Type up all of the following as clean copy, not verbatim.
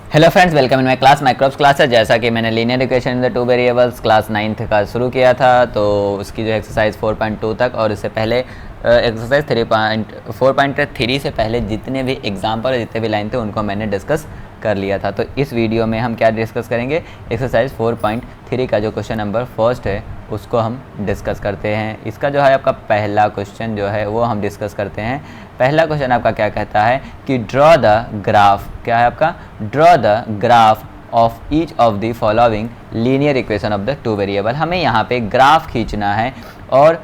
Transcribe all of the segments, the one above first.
Hello friends, welcome in my class microbes class है। जैसा कि मैंने linear equation in the two variables class 9th का शुरू किया था, तो उसकी जो एक्सरसाइज 4.2 तक और इससे पहले एक्सरसाइज 4.3 से पहले जितने भी एग्जाम्पल और जितने भी लाइन थे उनको मैंने डिस्कस कर लिया था। तो इस वीडियो में हम क्या डिस्कस करेंगे, एक्सरसाइज 4.3 का जो क्वेश्चन नंबर फर्स्ट है उसको हम डिस्कस करते हैं। इसका जो है आपका पहला क्वेश्चन जो है वो हम डिस्कस करते हैं। पहला क्वेश्चन आपका क्या कहता है कि ड्रॉ द ग्राफ, क्या है आपका, draw the graph of each of the following linear equation of the two variable. हमें यहाँ पे ग्राफ खींचना है और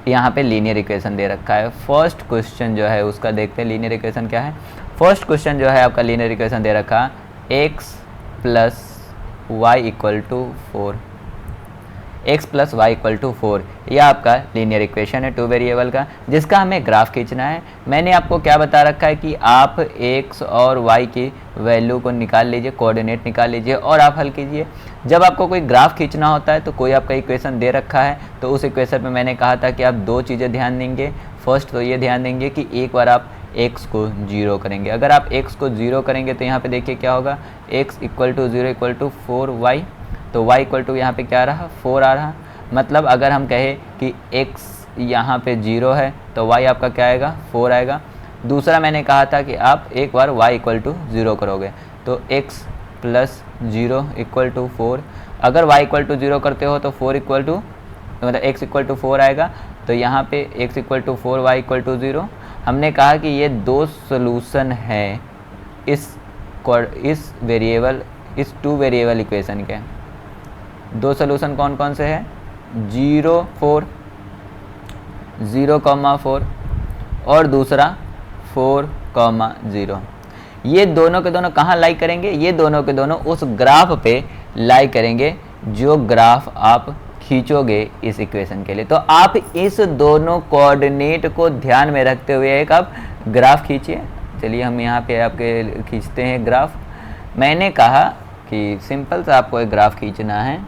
यहाँ पे लीनियर इक्वेशन दे रखा है। फर्स्ट क्वेश्चन जो है उसका देखते हैं लीनियर इक्वेशन क्या है। फर्स्ट क्वेश्चन जो है आपका लीनियर इक्वेशन दे रखा x plus Y equal to 4, x plus Y equal to 4, यह आपका लीनियर इक्वेशन है टू वेरिएबल का, जिसका हमें ग्राफ खींचना है। मैंने आपको क्या बता रखा है कि आप x और y की वैल्यू को निकाल लीजिए, कोऑर्डिनेट निकाल लीजिए और आप हल कीजिए। जब आपको कोई ग्राफ खींचना होता है तो कोई आपका इक्वेशन दे रखा है, तो उस इक्वेशन में मैंने कहा था कि आप दो चीज़ें ध्यान देंगे। फर्स्ट तो ये ध्यान देंगे कि एक बार आप x को 0 करेंगे। अगर आप x को 0 करेंगे तो यहाँ पे देखिए क्या होगा, x equal to 0 equal to 4y, तो y इक्वल टू यहाँ पे क्या रहा, 4 आ रहा। मतलब अगर हम कहें कि x यहाँ पे 0 है तो y आपका क्या आएगा, 4 आएगा। दूसरा मैंने कहा था कि आप एक बार y इक्वल टू 0 करोगे तो x प्लस 0 इक्वल टू 4। अगर y इक्वल टू 0 करते हो तो 4 इक्वल टू, मतलब x इक्वल टू 4 आएगा। तो यहाँ पे x equal to 4, y equal to 0। हमने कहा कि ये दो सोल्यूशन है इस वेरिएबल, इस टू वेरिएबल इक्वेशन के। दो सोल्यूशन कौन कौन से हैं, 0, 4, 0,4 और दूसरा 4,0। ये दोनों के दोनों कहाँ लाई करेंगे, ये दोनों के दोनों उस ग्राफ पे लाई करेंगे जो ग्राफ आप खींचोगे इस इक्वेशन के लिए। तो आप इस दोनों कोऑर्डिनेट को ध्यान में रखते हुए एक आप ग्राफ खींचिए। चलिए हम यहाँ पे आपके खींचते हैं ग्राफ। मैंने कहा कि सिंपल सा आपको एक ग्राफ खींचना है।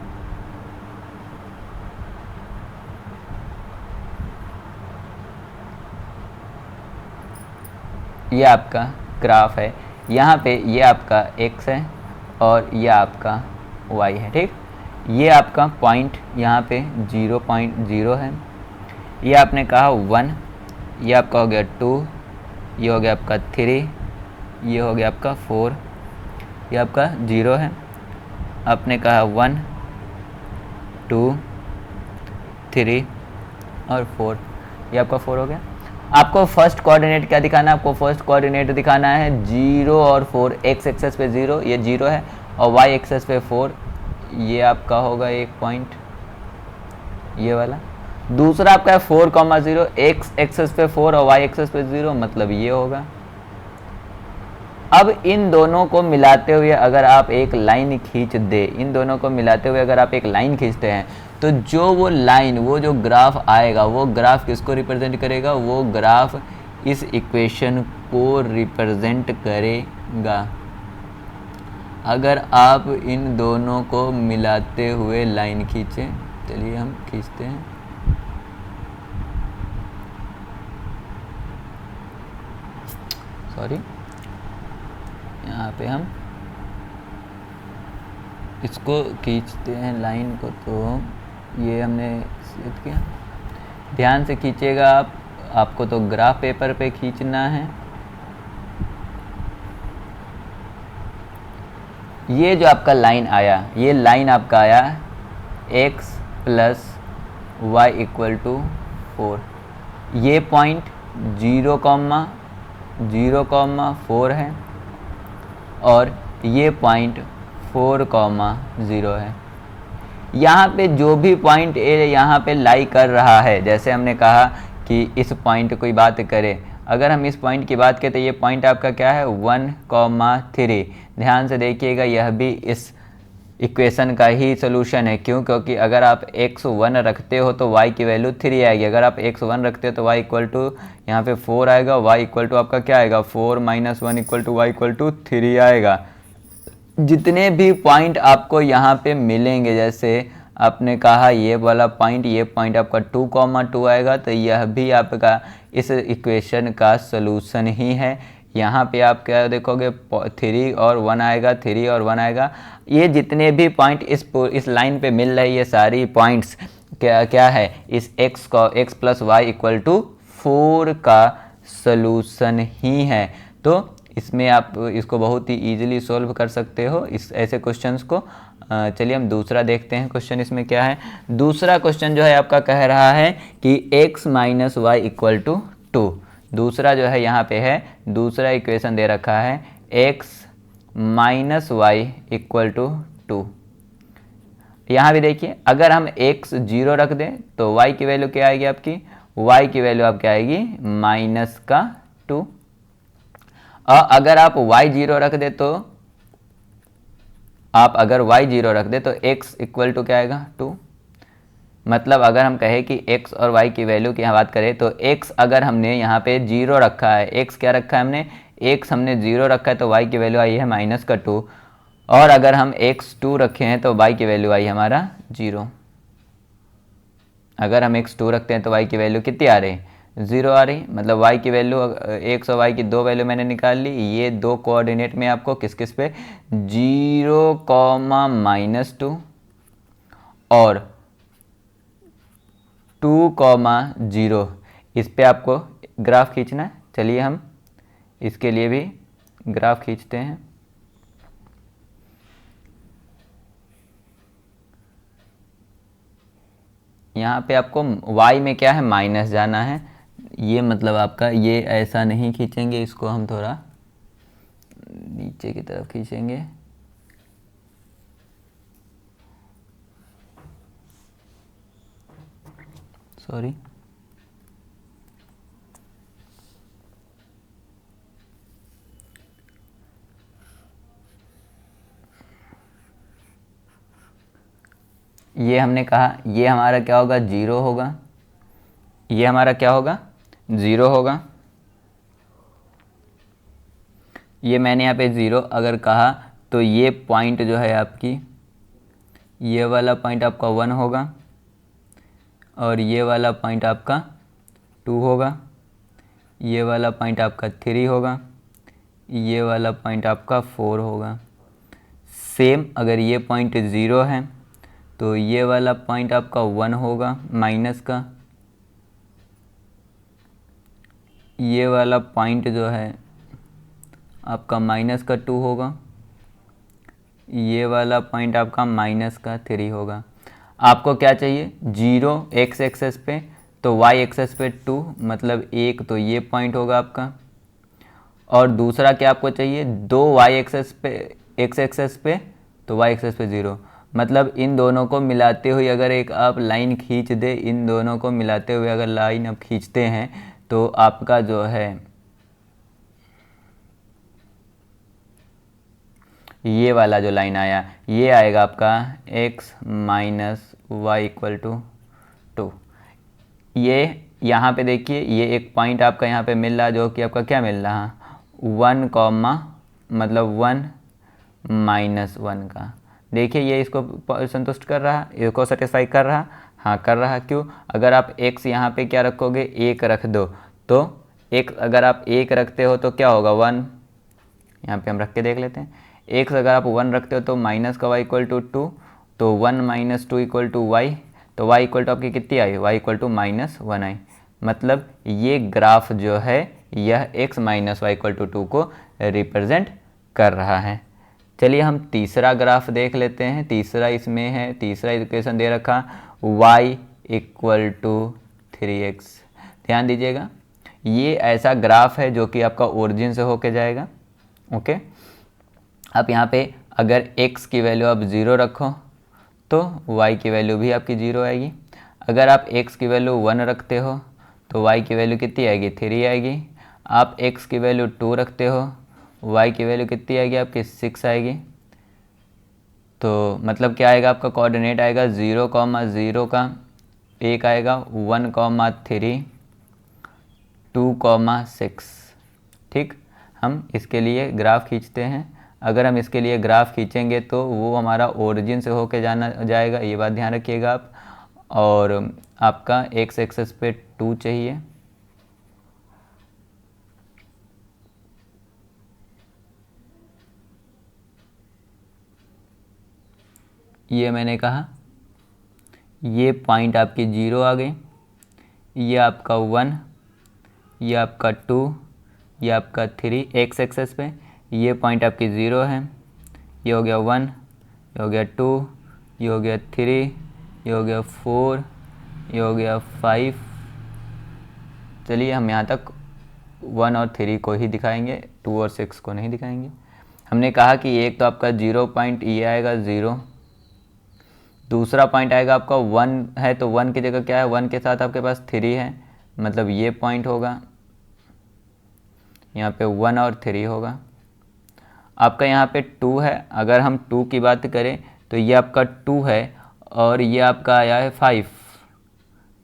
ये आपका ग्राफ है, यहाँ पे ये आपका x है और ये आपका y है, ठीक। ये आपका पॉइंट यहाँ पे 0.0 है, ये आपने कहा 1, ये आपका हो गया 2, ये हो गया आपका 3, ये हो गया आपका 4, ये आपका 0 है। आपने कहा 1, 2, 3 और 4, ये आपका 4 हो गया। आपको फर्स्ट कोऑर्डिनेट क्या दिखाना है, आपको फर्स्ट कोऑर्डिनेट दिखाना है 0 और 4। x एक्सेस पे 0, ये 0 है, और y एक्सेस पे 4, ये आपका होगा एक पॉइंट, ये वाला। दूसरा आपका है 4,0, x एक्सेस पे 4 और y एक्सेस पे 0, मतलब ये होगा। अब इन दोनों को मिलाते हुए अगर आप एक लाइन खींच दे, इन दोनों को मिलाते हुए अगर आप एक लाइन खींचते हैं तो जो वो लाइन, वो जो ग्राफ आएगा, वो ग्राफ किसको रिप्रेजेंट करेगा, वो ग्राफ इस इक्वेशन को रिप्रेजेंट करेगा। अगर आप इन दोनों को मिलाते हुए लाइन खींचें, चलिए हम खींचते हैं। सॉरी, यहाँ पे हम इसको खींचते हैं लाइन को, तो ये हमने सेलेक्ट किया। ध्यान से खींचेगा आप, आपको तो ग्राफ पेपर पे खींचना है। ये जो आपका लाइन आया, ये लाइन आपका आया x plus Y equal to 4। ये पॉइंट 0,4 है और ये पॉइंट 4,0 है। यहाँ पे जो भी पॉइंट ए यहाँ पे लाई कर रहा है, जैसे हमने कहा कि इस पॉइंट की बात करें, अगर हम इस पॉइंट की बात करें तो ये पॉइंट आपका क्या है, 1,3। ध्यान से देखिएगा, यह भी इस इक्वेशन का ही सोल्यूशन है। क्यों, क्योंकि अगर आप x 1 रखते हो तो y की वैल्यू 3 आएगी। अगर आप x 1 रखते हो तो y इक्वल टू यहाँ पे 4 आएगा, y इक्वल टू आपका क्या आएगा, 4 - 1 equal to y equal to 3 आएगा। जितने भी पॉइंट आपको यहाँ पे मिलेंगे, जैसे आपने कहा ये वाला पॉइंट, ये पॉइंट आपका 2,2 आएगा, तो यह भी आपका इस इक्वेशन का सलूशन ही है। यहाँ पे आप क्या देखोगे 3 और 1 आएगा, 3 और 1 आएगा। ये जितने भी पॉइंट इस लाइन पे मिल रही है सारी पॉइंट्स क्या है, इस x को x plus Y equal to 4 का सलूशन ही है। तो इसमें आप इसको बहुत ही ईजिली सोल्व कर सकते हो इस ऐसे क्वेश्चंस को। चलिए हम दूसरा देखते हैं क्वेश्चन इसमें क्या है। दूसरा क्वेश्चन जो है आपका कह रहा है कि x minus Y equal to 2। दूसरा जो है यहाँ पे है, दूसरा इक्वेशन दे रखा है x minus Y equal to 2। यहाँ भी देखिए, अगर हम x 0 रख दें तो y की वैल्यू क्या आएगी आपकी, y की वैल्यू आपकी आएगी माइनस का 2। और अगर आप y 0 रख दे तो y 0 रख दे तो x इक्वल टू क्या आएगा 2। मतलब अगर हम कहें कि x और y की वैल्यू की बात करें तो x अगर हमने यहाँ पे 0 रखा है, x क्या रखा है हमने, x हमने 0 रखा है तो y की वैल्यू आई है माइनस का 2। और अगर हम x 2 रखे हैं तो y की वैल्यू आई हमारा 0। अगर हम x 2 रखते हैं तो y की वैल्यू कितनी आ रही, 0 आ रही। मतलब y की वैल्यू, x और y की दो वैल्यू मैंने निकाल ली। ये दो कोऑर्डिनेट में आपको किस किस पे, 0, -2 और 2, 0, इस पे आपको ग्राफ खींचना है। चलिए हम इसके लिए भी ग्राफ खींचते हैं। यहाँ पे आपको y में क्या है, माइनस जाना है। ये मतलब आपका ये ऐसा नहीं खींचेंगे, इसको हम थोड़ा नीचे की तरफ खींचेंगे। सॉरी, ये हमने कहा ये हमारा क्या होगा, 0 होगा। ये हमारा क्या होगा, 0 होगा। ये मैंने यहाँ पे 0 अगर कहा तो ये पॉइंट जो है आपकी, ये वाला पॉइंट आपका 1 होगा और ये वाला पॉइंट आपका 2 होगा। ये वाला पॉइंट आपका 3 होगा। ये वाला पॉइंट आपका 4 होगा। सेम अगर ये पॉइंट 0 है तो ये वाला पॉइंट आपका 1 होगा माइनस का। ये वाला पॉइंट जो है आपका माइनस का 2 होगा। ये वाला पॉइंट आपका माइनस का 3 होगा। आपको क्या चाहिए, 0 x एक्सेस पे तो y एक्सेस पे 2, मतलब 1, तो ये पॉइंट होगा आपका। और दूसरा क्या आपको चाहिए, 2 y एक्सेस पे, x एक्सेस पे तो y एक्सेस पे 0। मतलब इन दोनों को मिलाते हुए अगर एक आप लाइन खींच दे, इन दोनों को मिलाते हुए अगर लाइन आप खींचते हैं तो आपका जो है ये वाला जो लाइन आया ये आएगा आपका x minus Y equal to 2। ये यहाँ पे देखिए, ये एक पॉइंट आपका यहाँ पे मिल रहा है जो कि आपका क्या मिल रहा है, 1, मतलब 1 -1 का। देखिए ये इसको संतुष्ट कर रहा है, इसको सेटिस्फाई कर रहा, हाँ कर रहा। क्यों, अगर आप x यहाँ पे क्या रखोगे, 1 रख दो तो x अगर आप 1 रखते हो तो क्या होगा, 1। यहाँ पे हम रख के देख लेते हैं। x अगर आप 1 रखते हो तो माइनस का y इक्वल टू 2, तो 1 - 2 इक्वल टू y, तो y इक्वल टू आपकी कितनी आई, y इक्वल टू -1 आई। मतलब ये ग्राफ जो है यह x minus Y equal to 2 को रिप्रेजेंट कर रहा है। चलिए हम तीसरा ग्राफ देख लेते हैं। तीसरा इसमें है, तीसरा इक्वेशन दे रखा y इक्वल टू 3x। ध्यान दीजिएगा, ये ऐसा ग्राफ है जो कि आपका ओरिजिन से होके जाएगा। ओके, आप यहाँ पे अगर x की वैल्यू आप 0 रखो तो y की वैल्यू भी आपकी 0 आएगी। अगर आप x की वैल्यू 1 रखते हो तो y की वैल्यू कितनी आएगी, 3 आएगी। आप x की वैल्यू 2 रखते हो, y की वैल्यू कितनी आएगी आपकी, 6 आएगी। तो मतलब क्या आएगा आपका, कोऑर्डिनेट आएगा 0, 0 का एक आएगा, 1, 3, 2, 6। ठीक, हम इसके लिए ग्राफ खींचते हैं। अगर हम इसके लिए ग्राफ खींचेंगे तो वो हमारा ओरिजिन से होके जाना जाएगा, ये बात ध्यान रखिएगा आप। और आपका x एक्सेस पे 2 चाहिए, ये मैंने कहा, ये पॉइंट आपकी 0 आ गई, ये आपका 1, ये आपका 2, ये आपका 3 एक्स एक्सेस पे, ये पॉइंट आपकी 0 है, ये हो गया 1, ये हो गया 2, ये हो गया 3, ये हो गया 4, ये हो गया 5। चलिए हम यहाँ तक 1 और 3 को ही दिखाएंगे, 2 और 6 को नहीं दिखाएंगे। हमने कहा कि एक तो आपका 0 पॉइंट ये आएगा 0, दूसरा पॉइंट आएगा आपका 1 है तो 1 की जगह क्या है, 1 के साथ आपके पास 3 है, मतलब ये पॉइंट होगा, यहाँ पे 1 और 3 होगा। आपका यहाँ पे 2 है, अगर हम 2 की बात करें तो ये आपका 2 है और ये आपका आया है 5।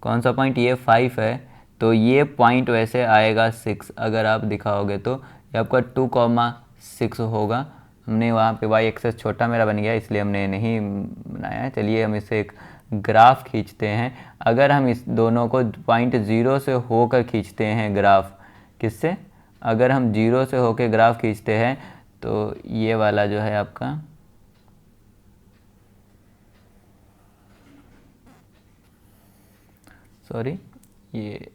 कौन सा पॉइंट, ये 5 है, तो ये पॉइंट वैसे आएगा 6। अगर आप दिखाओगे तो ये आपका 2,6 होगा। हमने वहाँ पे वाई एक्सेस छोटा मेरा बन गया इसलिए हमने नहीं बनाया है। चलिए हम इसे एक ग्राफ खींचते हैं। अगर हम इस दोनों को पॉइंट 0 से होकर खींचते हैं ग्राफ, किससे, अगर हम 0 से होकर ग्राफ खींचते हैं तो ये वाला जो है आपका, सॉरी, ये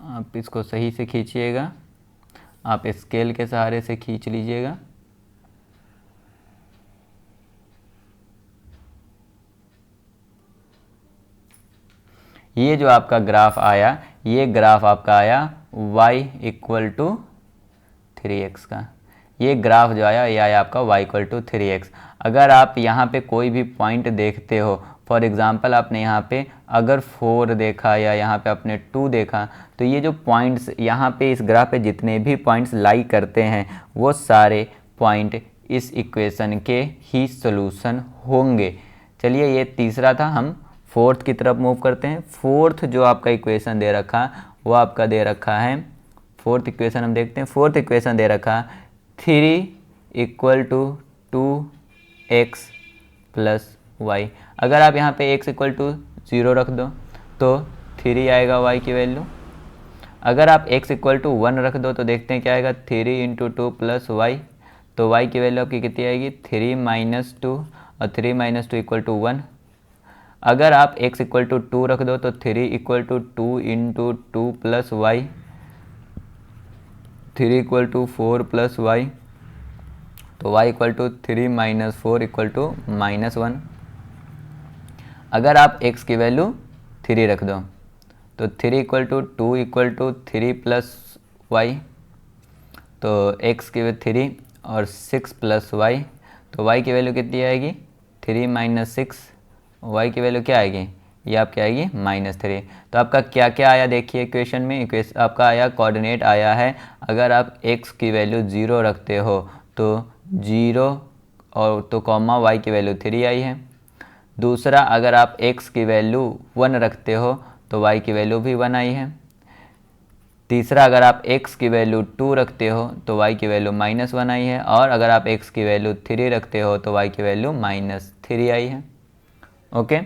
आप इसको सही से खींचिएगा, आप स्केल के सहारे से खींच लीजिएगा। ये जो आपका ग्राफ आया, ये ग्राफ आपका आया y इक्वल टू 3x का। ये ग्राफ जो आया ये आया आपका y इक्वल टू 3x। अगर आप यहाँ पे कोई भी पॉइंट देखते हो, फॉर एग्ज़ाम्पल आपने यहाँ पे अगर 4 देखा या यहाँ पे आपने 2 देखा, तो ये जो पॉइंट्स यहाँ पे इस ग्राफ पे जितने भी पॉइंट्स लाई करते हैं वो सारे पॉइंट इस इक्वेशन के ही सॉल्यूशन होंगे। चलिए ये तीसरा था, हम फोर्थ की तरफ मूव करते हैं। फोर्थ जो आपका इक्वेशन दे रखा वो आपका दे रखा है, फोर्थ इक्वेशन हम देखते हैं। फोर्थ इक्वेशन दे रखा 3 equal to 2x plus y। अगर आप यहाँ पे x इक्वल टू 0 रख दो तो 3 आएगा y की वैल्यू। अगर आप x इक्वल टू 1 रख दो तो देखते हैं क्या आएगा, 3 इंटू 2 प्लस y। तो y की वैल्यू आपकी कितनी आएगी, 3 माइनस 2, और 3 माइनस 2 इक्वल टू 1। अगर आप x इक्वल टू 2 रख दो तो 3 equal to 2 into 2 plus Y, 3 equal to 4 plus Y, तो y equal to 3 minus 4 equal to minus 1। अगर आप x की वैल्यू 3 रख दो तो 3 equal to 2 equal to 3 plus Y, तो x की वैल्यू 3 और 6 प्लस वाई, तो y की वैल्यू कितनी आएगी, 3 माइनस 6, y की वैल्यू क्या आएगी, ये आपकी आएगी -3। तो आपका क्या क्या आया देखिए इक्वेशन में, इक्वेशन आपका आया, कोऑर्डिनेट आया है, अगर आप x की वैल्यू 0 रखते हो तो 0 और तो कॉमा y की वैल्यू 3 आई है। दूसरा, अगर आप x की वैल्यू 1 रखते हो तो y की वैल्यू भी 1 आई है। तीसरा, अगर आप x की वैल्यू 2 रखते हो तो y की वैल्यू -1 आई है। और अगर आप x की वैल्यू 3 रखते हो तो y की वैल्यू -3 आई है। ओके,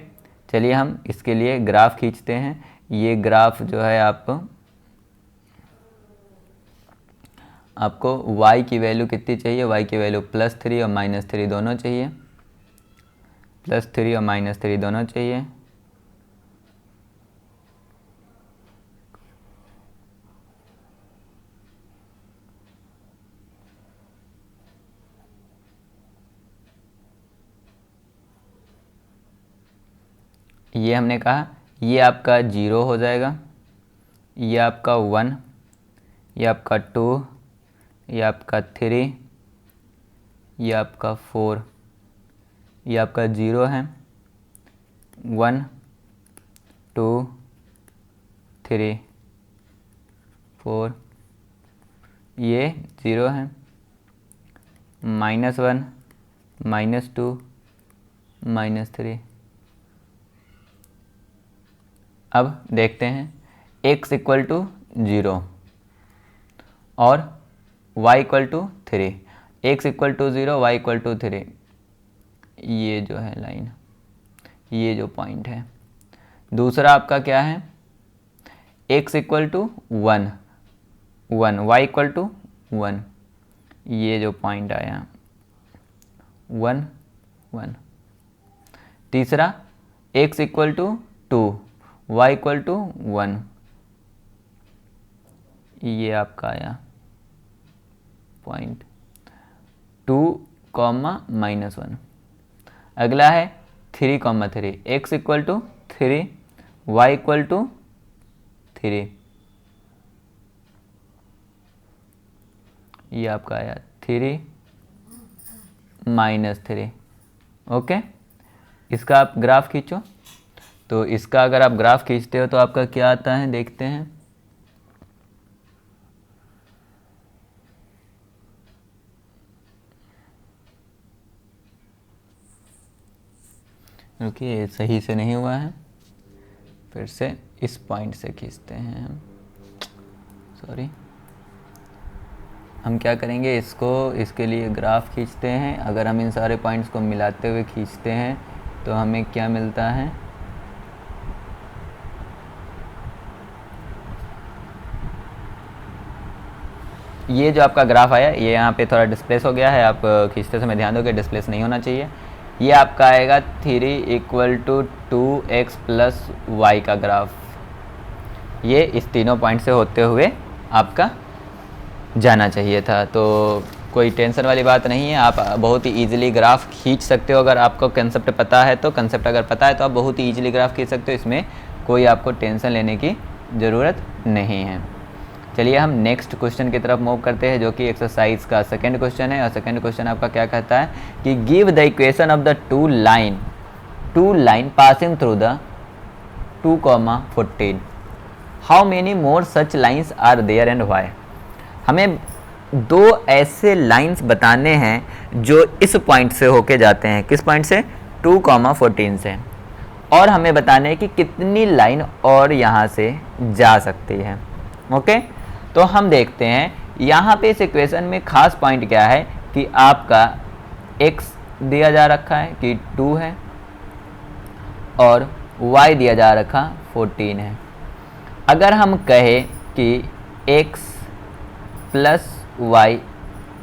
चलिए हम इसके लिए ग्राफ खींचते हैं। ये ग्राफ जो है आपको y की वैल्यू कितनी चाहिए, y की वैल्यू +3 और -3 दोनों चाहिए, +3 और -3 दोनों चाहिए। ये हमने कहा ये आपका 0 हो जाएगा, ये आपका 1, ये आपका 2, ये आपका 3, ये आपका 4, ये आपका 0 है, 1 2 3 4, ये 0 है, -1 -2 -3। अब देखते हैं x इक्वल टू 0 और y equal to 3, x equal to 0 y equal to 3, ये जो है लाइन, ये जो पॉइंट है। दूसरा आपका क्या है, x equal to 1 y equal to 1, ये जो पॉइंट आया 1 1। तीसरा x equal to 2, y equal to 1, ये आपका आया पॉइंट 2, -1। अगला है 3, x equal to 3, y equal to 3, ये आपका आया 3, -3। ओके, इसका आप ग्राफ खींचो। तो इसका अगर आप ग्राफ खींचते हो तो आपका क्या आता है, देखते हैं। रुकिए, सही से नहीं हुआ है, फिर से इस पॉइंट से खींचते हैं हम। सॉरी, हम क्या करेंगे, इसके लिए ग्राफ खींचते हैं। अगर हम इन सारे पॉइंट्स को मिलाते हुए खींचते हैं तो हमें क्या मिलता है, ये जो आपका ग्राफ आया, ये यहाँ पे थोड़ा डिस्प्लेस हो गया है। आप खींचते समय ध्यान दोगे, डिस्प्लेस नहीं होना चाहिए। ये आपका आएगा 3 equal to 2x plus Y का ग्राफ। ये इस तीनों पॉइंट से होते हुए आपका जाना चाहिए था। तो कोई टेंशन वाली बात नहीं है, आप बहुत ही ईजिली ग्राफ खींच सकते हो। अगर आपको कंसेप्ट पता है तो, कंसेप्ट अगर पता है तो आप बहुत ही ईजिली ग्राफ खींच सकते हो। इसमें कोई आपको टेंशन लेने की ज़रूरत नहीं है। चलिए हम नेक्स्ट क्वेश्चन की तरफ मूव करते हैं, जो कि एक्सरसाइज का सेकंड क्वेश्चन है। और सेकंड क्वेश्चन आपका क्या कहता है कि give the equation of the two line passing through the 2,14, how many more such lines are there and why. हमें दो ऐसे लाइंस बताने हैं जो इस पॉइंट से होके जाते हैं। किस पॉइंट से, 2,14 से। और हमें बताने हैं कि कितनी लाइन और यहाँ से जा सकती है। ओके, तो हम देखते हैं यहाँ पे इस इक्वेशन में खास पॉइंट क्या है कि आपका x दिया जा रखा है कि 2 है और y दिया जा रखा 14 है। अगर हम कहें कि x plus Y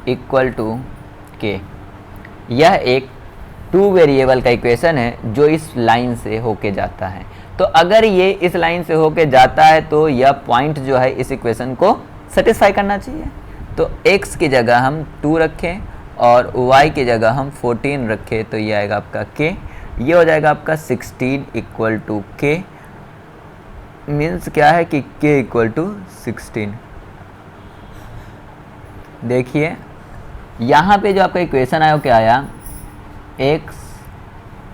equal to K, यह एक 2 वेरिएबल का इक्वेशन है जो इस लाइन से होके जाता है। तो अगर ये इस लाइन से होके जाता है तो यह पॉइंट जो है इस इक्वेशन को सेटिस्फाई करना चाहिए। तो x की जगह हम 2 रखें और y की जगह हम 14 रखें, तो ये आएगा आपका k। ये हो जाएगा आपका 16 इक्वल टू k। मीन्स क्या है कि k इक्वल टू 16। देखिए यहाँ पे जो आपका इक्वेशन आया वो क्या आया, x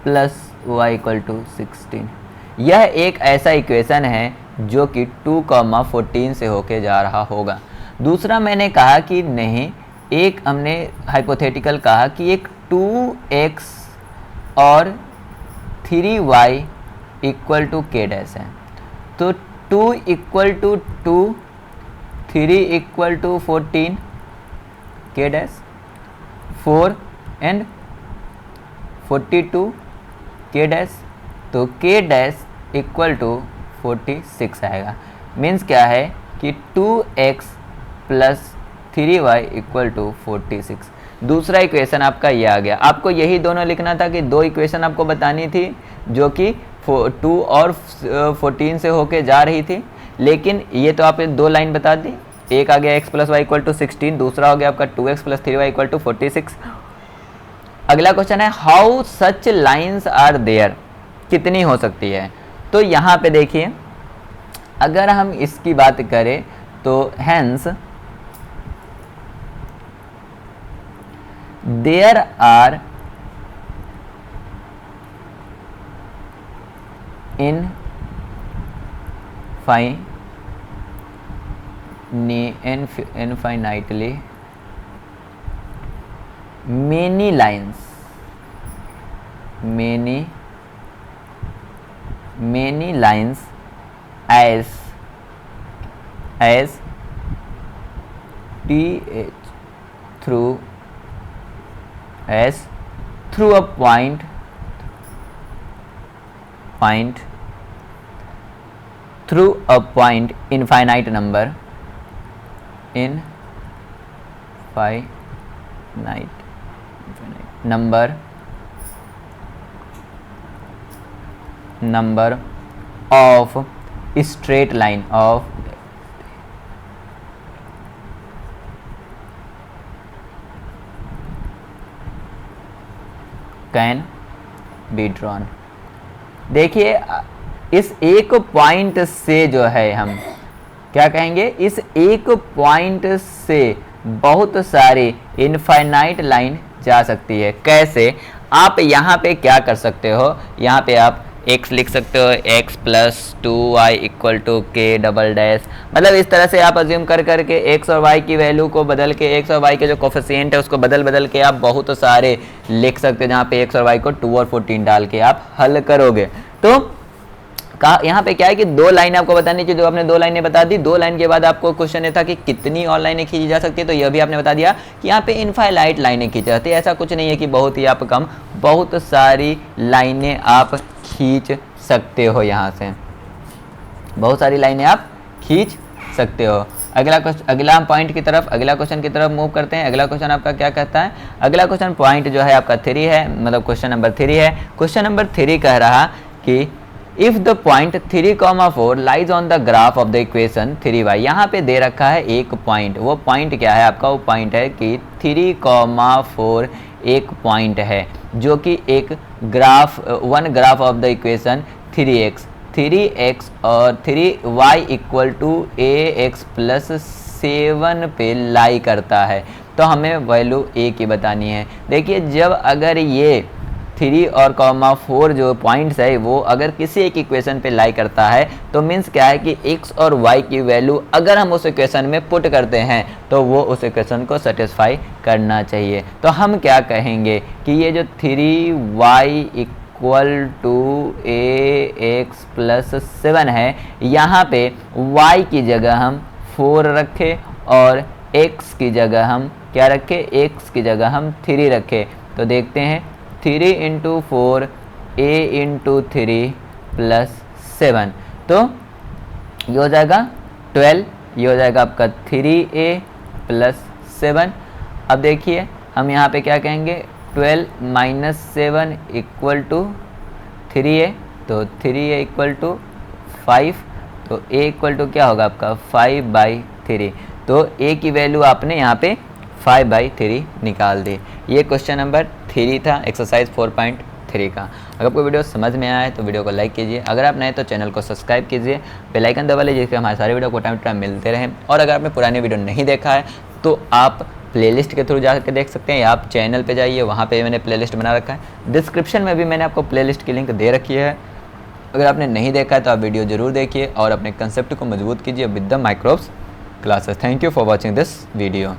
plus Y equal to 16। यह एक ऐसा इक्वेशन है जो कि 2,14 से होके जा रहा होगा। दूसरा मैंने कहा कि नहीं, एक हमने हाइपोथेटिकल कहा कि एक 2x और 3y equal to k dash है। तो 2 equal to 2, 3 equal to 14, k dash 4 and 42 k dash, तो k डैश इक्वल टू 46 आएगा। मीन्स क्या है कि 2x plus 3y equal to 46। दूसरा इक्वेशन आपका ये आ गया। आपको यही दोनों लिखना था कि दो इक्वेशन आपको बतानी थी जो कि 2 और 14 से होके जा रही थी, लेकिन ये तो आपने दो लाइन बता दी। एक आ गया x plus Y equal to 16, दूसरा हो गया आपका 2x plus 3y equal to 46। अगला क्वेश्चन है how such lines are there, कितनी हो सकती है। तो यहाँ पे देखिए, अगर हम इसकी बात करें तो hence there are infinitely many lines as through a point infinite number number of straight line can be drawn। देखिए इस एक पॉइंट से जो है हम क्या कहेंगे, इस एक पॉइंट से बहुत सारी इनफाइनाइट लाइन जा सकती है। कैसे? आप यहाँ पे क्या कर सकते हो, यहाँ पे आप x लिख सकते हो, x plus 2y equal to k double dash, मतलब इस तरह से आप अज्यूम कर करके x और y की वैल्यू को बदल के, x और y के जो कोफिशिएंट है उसको बदल बदल के आप बहुत सारे लिख सकते हो, जहाँ पे x और y को 2 और 14 डाल के आप हल करोगे। तो कहा यहाँ पे क्या है कि दो लाइनें आपको बतानी चाहिए, जो आपने दो लाइनें बता दी। दो लाइन के बाद आपको क्वेश्चन ये था कि कितनी और लाइनें खींची जा सकती है, तो यह भी आपने बता दिया कि यहाँ पे इनफाइनाइट लाइनें खींची जाती है। ऐसा कुछ नहीं है कि बहुत ही आप कम, बहुत सारी लाइनें आप खींच सकते हो, यहाँ से बहुत सारी लाइनें आप खींच सकते हो। अगला पॉइंट की तरफ, अगला क्वेश्चन की तरफ मूव करते हैं। अगला क्वेश्चन आपका क्या कहता है? अगला क्वेश्चन पॉइंट जो है आपका 3 है, मतलब क्वेश्चन नंबर 3 है। क्वेश्चन नंबर 3 कह रहा कि if the point 3,4 lies on the graph of the equation 3y, यहाँ पे दे रखा है एक पॉइंट। वो पॉइंट क्या है आपका? वो पॉइंट है कि 3,4 एक पॉइंट है जो कि एक graph, one graph of the equation 3x और 3y equal to ax plus 7 पे लाई करता है। तो हमें वैल्यू a की बतानी है। देखिए जब अगर ये 3 और 4 जो पॉइंट्स है वो अगर किसी एक इक्वेशन पे लाई करता है तो मीन्स क्या है कि x और y की वैल्यू अगर हम उस इक्वेशन में पुट करते हैं तो वो उस इक्वेशन को सेटिस्फाई करना चाहिए। तो हम क्या कहेंगे कि ये जो 3y equal to ax plus 7 है, यहाँ पे y की जगह हम 4 रखें और x की जगह हम क्या रखें? x की जगह हम 3 रखें। तो देखते हैं 3 इंटू 4 a इंटू 3 प्लस 7, तो ये हो जाएगा 12, ये हो जाएगा आपका 3a प्लस 7। अब देखिए हम यहाँ पे क्या कहेंगे, 12 माइनस 7 इक्वल टू 3a, तो 3a इक्वल टू 5, तो a इक्वल टू क्या होगा आपका 5/3। तो a की वैल्यू आपने यहाँ पे 5/3 निकाल दी। ये क्वेश्चन नंबर 3 था एक्सरसाइज 4.3 का। अगर आपको वीडियो समझ में आया है तो वीडियो को लाइक कीजिए, अगर आप नए तो चैनल को सब्सक्राइब कीजिए, बेल आइकन दबा लीजिए जिससे हमारे सारे वीडियो को टाइम टू टाइम मिलते रहें। और अगर आपने पुरानी वीडियो नहीं देखा है तो आप प्लेलिस्ट के थ्रू जाकर देख सकते हैं, या आप चैनल पे जाइए, वहाँ पे मैंने प्लेलिस्ट बना रखा है। डिस्क्रिप्शन में भी मैंने आपको प्लेलिस्ट की लिंक दे रखी है। अगर आपने नहीं देखा है तो आप वीडियो ज़रूर देखिए और अपने कंसेप्ट को मजबूत कीजिए with the microbes classes. Thank you for watching this video.